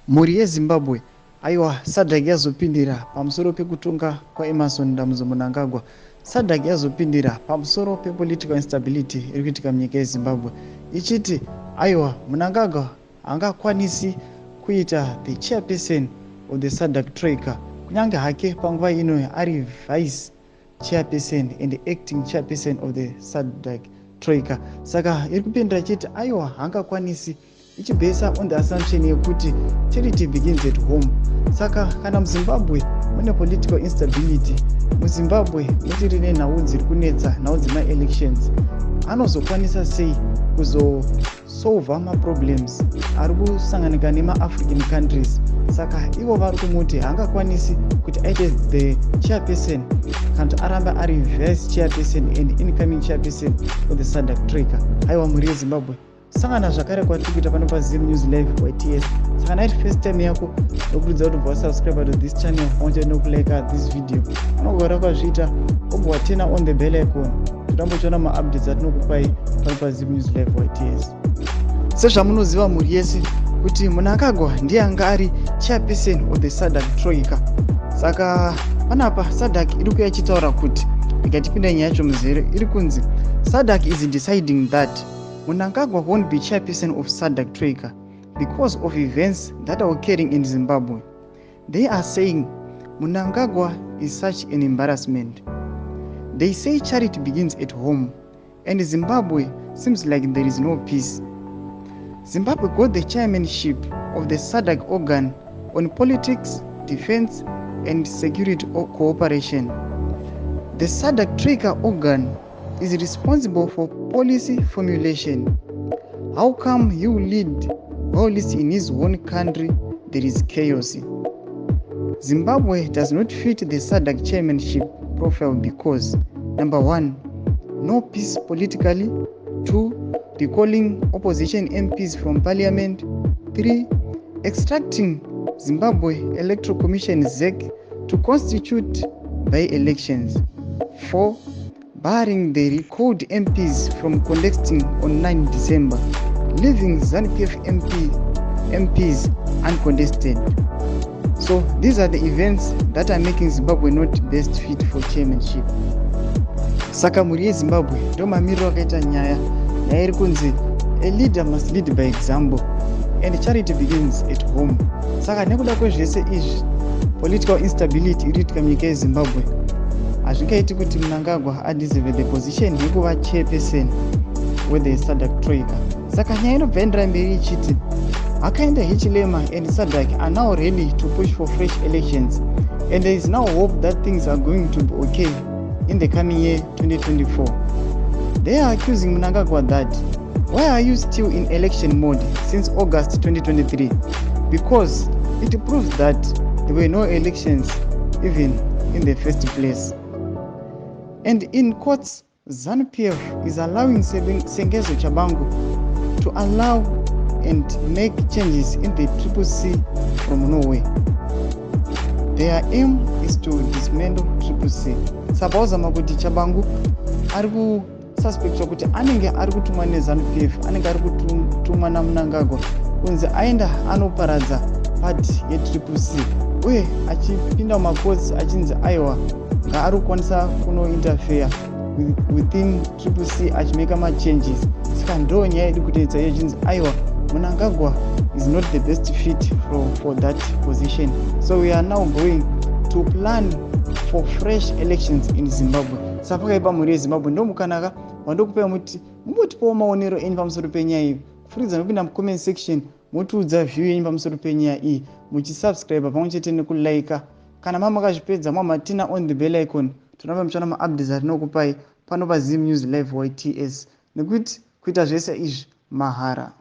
Mhuri yeZimbabwe aiwa SADC yazopindira pamusoro pekutonga kwaEmmerson Mnangagwa. SADC yazopindira pamusoro pepolitical instability iri kuitika munyika yeZimbabwe ichiti aiwa Mnangagwa haangakwanisi kuita the chairperson of the SADC troika kunyange hake panguva ino ari vice chairperson and acting chairperson of the SADC troika. Saka iri kupindira chiti aiwa haangakwanisi ichibhesa on the assumption yekuti charity begins at home. Saka kana muZimbabwe mune political instability, muZimbabwe muchiri nenhau dziri kunetsa, nhau dzema-elections, anozokwanisa sei kuzosolva maproblems ari kusanganika nema-African countries? Saka ivo vari kumuti haangakwanisi kuti aite the chairperson kana kuti arambe ari vice chairperson and incoming chairperson for the SADC troika. Aiwa mhuri yeZimbabwe, sangana zvakare kwatiri kuita pano paZim News Live YTS. Saka naiti first time yako ndokuridza kuti ubva subscribe to this channel pamwe nokulike this video. Unogara kwazviita ubva turn on the bell icon totambochiona ma-updates atinokupai pano paZim News Live YTS. Sezvamunoziva mhuri yese kuti Mnangagwa ndiye anga ari chairperson of the SADC troika. Saka panapa SADC iri kuya ichitaura kuti ikatipinda nyaya yacho muzere iri kunzi SADC is deciding that Mnangagwa won't be chairperson of SADC troika because of events that are occurring in Zimbabwe. They are saying Mnangagwa is such an embarrassment. They say charity begins at home, and Zimbabwe seems like there is no peace. Zimbabwe got the chairmanship of the SADC organ on politics, defense, and security cooperation. The SADC troika organ is responsible for policy formulation. How come you lead while in his own country there is chaos? Zimbabwe does not fit the SADC chairmanship profile because, number 1, no peace politically, 2, recalling opposition MPs from parliament, 3, extracting Zimbabwe Electoral Commission ZEC to constitute by-elections, 4, barring the recalled MPs from contesting on 9 December, leaving Zanu MPs uncontested. So these are the events that are making Zimbabwe not best fit for chairmanship. Saka mhuri yeZimbabwe ndo mamiriro akaita nyaya iri kunzi a leader must lead by example and charity begins at home. Saka nekuda kwezvese izvi political instability iri kuitika munyika yeZimbabwe hazvingaiti kuti Mnangagwa adeserve the position yekuva chairperson with the SADC troika. Saka nyaya inobva endera mberi ichiti Hakainde Hichilema and SADC are now ready to push for fresh elections, and there is now hope that things are going to be okay in the coming year 2024. They are accusing Mnangagwa that why are you still in election mode since August 2023? Because it proves that there were no elections even in the first place. And in courts, Zanu PF is allowing Sengezo Chabangu to allow and make changes in the CCC from Norway. Their aim is to dismantle CCC. Sabaoza makuti Chabangu ari kususpectwa kuti anenge ari kutumwa neZanu PF, anenge ari kutumwa naMnangagwa kunzi aenda anoparadza party yeCCC, uye achipinda mumacourts achinzi aiwa ngaari kukwanisa kunointerfere within CCC achimeka machanges. Saka ndo nyaya iri kuteedza iyo chinzi aiwa Mnangagwa is not the best fit for that position. So we are now going to plan for fresh elections in Zimbabwe. Saka pakaipa mhuri yeZimbabwe ndo mukanaka wandokupai muti mumbotipawo maonero enyu pamusoro penyaya iyi. Kufuridza nopinda mucomment section motiudza view yenyu pamusoro penyaya iyi muchisubscribe pamwe chete nekulike. Kana mamakazvipedza mamatina on the bell icon tonamba muchiona ma-updates atinokupai pano paZim News Live YTS, nekuti kuita zvese izvi mahara.